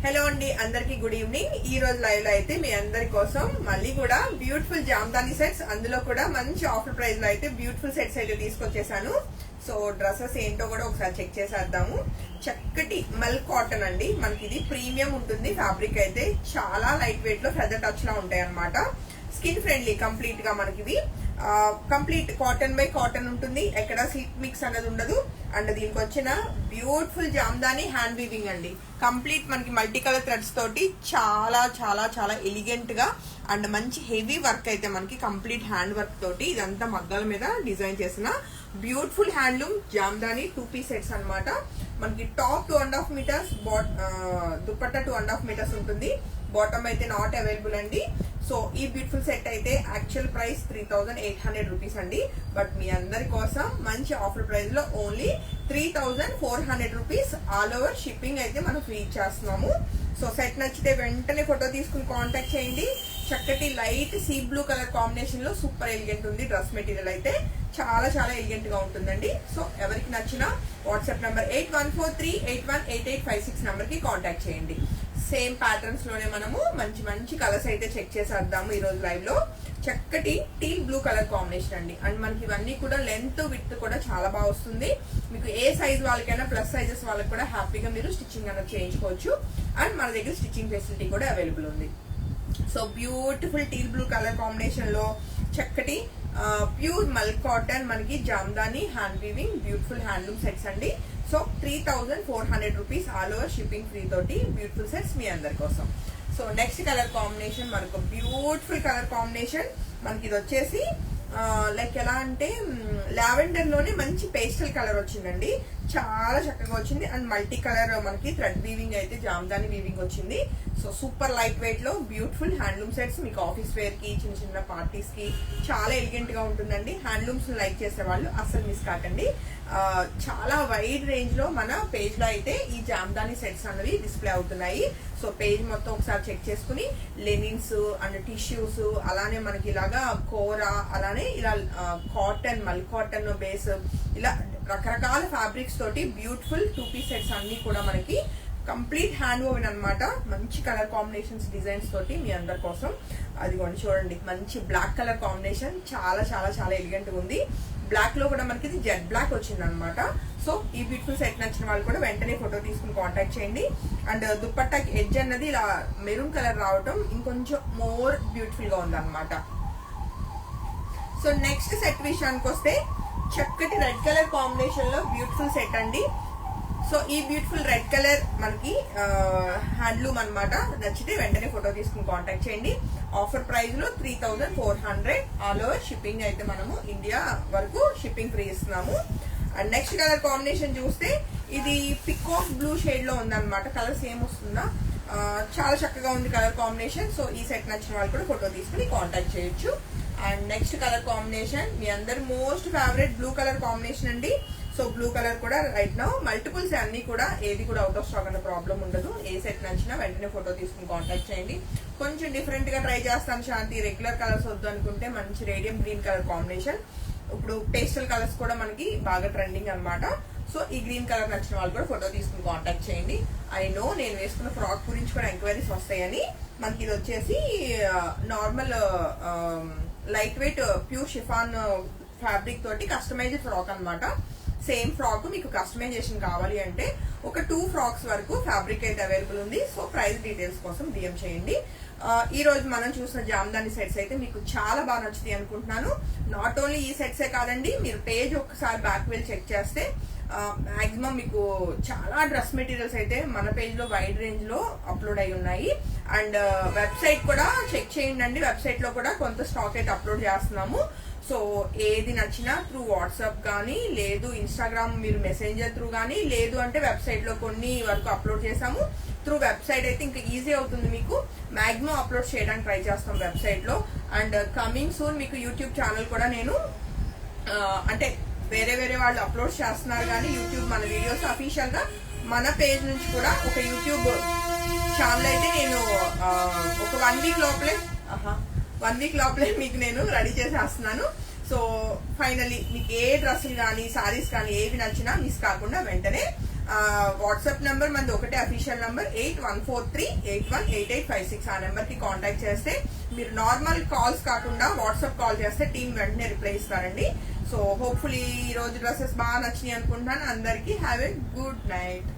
Hello అండి, అందరికి good evening. ఈ రోజు లైవ్ లో అయితే మీ అందరి కోసం మళ్ళీ కూడా బ్యూటిఫుల్ జామ్దాని సెట్స్, అందులో కూడా మంచి ఆఫర్ ప్రైస్ లో అయితే బ్యూటిఫుల్ సెట్స్ అయితే తీసుకొచ్చేసాను. సో డ్రెస్సెస్ ఏంటో కూడా ఒకసారి చెక్ చేసేద్దాము. చక్కటి మల్ కాటన్ అండి, మనకి ఇది ప్రీమియం ఉంటుంది. ఫ్యాబ్రిక్ అయితే చాలా లైట్ వెయిట్ లో ఫెదర్ టచ్ లా ఉంటాయి అనమాట. స్కిన్ ఫ్రెండ్లీ కంప్లీట్ గా మనకి ఇవి కంప్లీట్ కాటన్ బై కాటన్ ఉంటుంది. ఎక్కడ సిల్క్ మిక్స్ అనేది ఉండదు. అండ్ దీనికి వచ్చిన బ్యూటిఫుల్ జామ్దాని హ్యాండ్ వీవింగ్ అండి. కంప్లీట్ మనకి మల్టీ కలర్ థ్రెడ్స్ తోటి చాలా చాలా చాలా ఎలిగెంట్ గా అండ్ మంచి హెవీ వర్క్ అయితే మనకి కంప్లీట్ హ్యాండ్ వర్క్ తోటి ఇదంతా మగ్గాల మీద డిజైన్ చేసిన beautiful handloom Jamdani 2 piece sets అనమాట. మనకి టాప్ 2.5 మీటర్స్, దుపట్టా 2.5 మీటర్స్ ఉంటుంది. బాటమ్ అయితే నాట్ అవైలబుల్ అండి. సో ఈ బ్యూటిఫుల్ సెట్ అయితే యాక్చువల్ ప్రైస్ 3800 రూపీస్ అండి. బట్ మీ అందరి కోసం మంచి ఆఫర్ ప్రైస్ లో only 3400 rupees all over shipping అయితే మనం ఫ్రీ ఇచ్చేస్తున్నాము. సో సెట్ నచ్చితే వెంటనే ఫోటో తీసుకుని కాంటాక్ట్ చేయండి. చక్కటి light sea blue colour combination లో సూపర్ ఎలిగెంట్ ఉంది. డ్రెస్ మెటీరియల్ అయితే చాలా చాలా ఎలిగెంట్ గా ఉంటుందండి. సో ఎవరికి నచ్చినా వాట్సాప్ నంబర్ 8143818856 నంబర్ కి కాంటాక్ట్ చేయండి. సేమ్ ప్యాటర్న్స్ లోనే మనము మంచి మంచి కలర్స్ అయితే చెక్ చేసేద్దాము ఈ రోజు లైవ్ లో. చక్కటి టీల్ బ్లూ కలర్ కాంబినేషన్ అండి. అండ్ మనకి ఇవన్నీ కూడా లెంత్ విడ్త్ కూడా చాలా బాగా వస్తుంది. మీకు ఏ సైజ్ వాళ్ళకైనా ప్లస్ సైజెస్ వాళ్ళకి కూడా హ్యాపీగా మీరు స్టిచ్చింగ్ అనేది చేయించుకోవచ్చు. అండ్ మన దగ్గర స్టిచ్చింగ్ ఫెసిలిటీ కూడా అవైలబుల్ ఉంది. So beautiful teal blue colour combination లో చక్కటి ప్యూర్ మల్ కాటన్ మనకి Jamdani hand weaving beautiful handloom sets అండి. So 3400 rupees all over shipping free తోటి బ్యూటిఫుల్ సెట్స్ మీ అందరి కోసం. సో నెక్స్ట్ కలర్ కాంబినేషన్ మనకు బ్యూటిఫుల్ కలర్ కాంబినేషన్. మనకి ఇది వచ్చేసి లైక్ ఎలా అంటే లావెండర్ లోనే మంచి పేస్టల్ కలర్ వచ్చిందండి. చాలా చక్కగా వచ్చింది. అండ్ మల్టీ కలర్ మనకి థ్రెడ్ వీవింగ్ అయితే జామ్దాని వీవింగ్ వచ్చింది. సో సూపర్ లైట్ వెయిట్ లో బ్యూటిఫుల్ హ్యాండ్లూమ్ సెట్స్ మీకు ఆఫీస్ వేర్ కి చిన్న చిన్న పార్టీస్ కి చాలా ఎలిగెంట్ గా ఉంటుందండి. హ్యాండ్లూమ్స్ లైక్ చేసే వాళ్ళు అస్సలు మిస్ కాకండి. చాలా వైడ్ రేంజ్ లో మన పేజ్ లో అయితే ఈ జామ్దాని సెట్స్ అనేవి డిస్ప్లే అవుతున్నాయి. సో పేజ్ మొత్తం ఒకసారి చెక్ చేసుకుని లెనిన్స్ అండ్ టిష్యూస్, అలానే మనకి ఇలాగా కోర, అలానే ఇలా కాటన్ మల్ కాటన్ బేస్, ఇలా రకరకాల ఫ్యాబ్రిక్స్ తోటి బ్యూటిఫుల్ 2 పీస్ సెట్స్ అన్ని కూడా మనకి కంప్లీట్ హ్యాండ్ ఓవెన్ అనమాట. మంచి కలర్ కాంబినేషన్స్ డిజైన్స్ తోటి మీ అందరి కోసం. అదిగోండి చూడండి, మంచి బ్లాక్ కలర్ కాంబినేషన్ చాలా చాలా చాలా ఎలిగెంట్ గా ఉంది. బ్లాక్ లో కూడా మనకి ఇది జెడ్ బ్లాక్ వచ్చింది అనమాట. సో ఈ బ్యూటిఫుల్ సెట్ నచ్చిన వాళ్ళు కూడా వెంటనే ఫోటో తీసుకుని కాంటాక్ట్ చేయండి. అండ్ దుపట్టాకి ఎడ్జ్ అన్నది ఇలా మెరూన్ కలర్ రావటం ఇంకొంచెం మోర్ బ్యూటిఫుల్ గా ఉంది అనమాట. సో నెక్స్ట్ సెట్ విషయానికి వస్తే చక్కటి రెడ్ కలర్ కాంబినేషన్ లో బ్యూటిఫుల్ సెట్ అండి. సో ఈ బ్యూటిఫుల్ రెడ్ కలర్ మనకి హ్యాండ్లూమ్ అనమాట. నచ్చితే వెంటనే ఫోటో తీసుకుని కాంటాక్ట్ చేయండి. ఆఫర్ ప్రైస్ లో 3400 ఆల్ ఓవర్ షిప్పింగ్ అయితే మనము ఇండియా వరకు షిప్పింగ్ ఫ్రీ ఇస్తున్నాము. అండ్ నెక్స్ట్ కలర్ కాంబినేషన్ చూస్తే ఇది పికాక్ బ్లూ షేడ్ లో ఉందన్నమాట. కలర్ సేమ్ వస్తుందా, చాలా చక్కగా ఉంది కలర్ కాంబినేషన్. సో ఈ సెట్ నచ్చిన వాళ్ళు కూడా ఫోటో తీసుకుని కాంటాక్ట్ చేయొచ్చు. అండ్ నెక్స్ట్ కలర్ కాంబినేషన్ మీ అందరి most favourite blue colour combination అండి. సో బ్లూ కలర్ కూడా రైట్ నౌ మల్టిపుల్స్ అన్ని కూడా ఏది కూడా అవుట్ ఆఫ్ స్టాక్ అనే ప్రాబ్లం ఉండదు. ఏ సెట్ నచ్చినా వెంటనే ఫోటో తీసుకుని కాంటాక్ట్ చేయండి. కొంచెం డిఫరెంట్ గా ట్రై చేస్తాను శాంతి, రెగ్యులర్ కలర్స్ వద్దు అనుకుంటే మంచి రేడియం గ్రీన్ కలర్ కాంబినేషన్. ఇప్పుడు పేస్టల్ కలర్స్ కూడా మనకి బాగా ట్రెండింగ్ అనమాట. సో ఈ గ్రీన్ కలర్ నచ్చిన వాళ్ళు కూడా ఫోటో తీసుకుని కాంటాక్ట్ చేయండి. ఐ నో నేను వేసుకున్న ఫ్రాక్ గురించి కూడా ఎంక్వైరీస్ వస్తాయని. మనకి ఇది వచ్చేసి normal light weight pure chiffon fabric తోటి కస్టమైజ్డ్ ఫ్రాక్ అనమాట. సేమ్ ఫ్రాక్ మీకు కస్టమైజేషన్ కావాలి అంటే ఒక 2 ఫ్రాక్స్ వరకు ఫ్యాబ్రిక్ అయితే అవైలబుల్ ఉంది. సో ప్రైస్ డీటెయిల్స్ కోసం డిఎం చేయండి. ఈ రోజు మనం చూసిన జామ్దాని సెట్స్ అయితే మీకు చాలా బాగా నచ్చుతాయి అనుకుంటున్నాను. నాట్ ఓన్లీ ఈ సెట్సే కాదండి, మీరు పేజ్ ఒక్కసారి బ్యాక్ వెళ్ళి చెక్ చేస్తే మాక్సిమం మీకు చాలా డ్రెస్ మెటీరియల్స్ అయితే మన పేజ్ లో వైడ్ రేంజ్ లో అప్లోడ్ అయి ఉన్నాయి. అండ్ వెబ్సైట్ కూడా చెక్ చేయండి. వెబ్సైట్ లో కూడా కొంత స్టాక్ అయితే అప్లోడ్ చేస్తున్నాము. సో ఏది నచ్చినా త్రూ వాట్సాప్ కానీ, లేదు ఇన్స్టాగ్రామ్ మీరు మెసెంజర్ త్రూ కానీ, లేదు అంటే వెబ్సైట్ లో కొన్ని వరకు అప్లోడ్ చేసాము. త్రూ వెబ్సైట్ అయితే ఇంకా ఈజీ అవుతుంది మీకు. మాక్సిమం అప్లోడ్ చేయడానికి ట్రై చేస్తాం వెబ్సైట్ లో. అండ్ కమింగ్ సూన్ మీకు యూట్యూబ్ ఛానల్ కూడా నేను అంటే వేరే వేరే వాళ్ళు అప్లోడ్ చేస్తున్నారు కానీ యూట్యూబ్ మన వీడియోస్ అఫీషియల్ గా మన పేజ్ నుంచి కూడా ఒక యూట్యూబ్ ఛానల్ అయితే నేను ఒక 1 వీక్ లోపలే మీకు నేను రెడీ చేసేస్తున్నాను. సో ఫైనలీ మీకు ఏ డ్రెస్సులు కానీ సారీస్ కానీ ఏవి నచ్చినా మిస్ కాకుండా వెంటనే వాట్సాప్ నెంబర్ మనది ఒకటే అఫీషియల్ నెంబర్ 8143818856. ఆ నెంబర్ కి కాంటాక్ట్ చేస్తే మీరు నార్మల్ కాల్స్ కాకుండా వాట్సాప్ కాల్ చేస్తే టీం వెంటనే రిప్లై ఇస్తారండి. సో హోప్ఫుల్లీ ఈ రోజు డ్రెస్సెస్ బాగా నచ్చినాయి అనుకుంటున్నాను. అందరికి హ్యావ్ ఎ గుడ్ నైట్.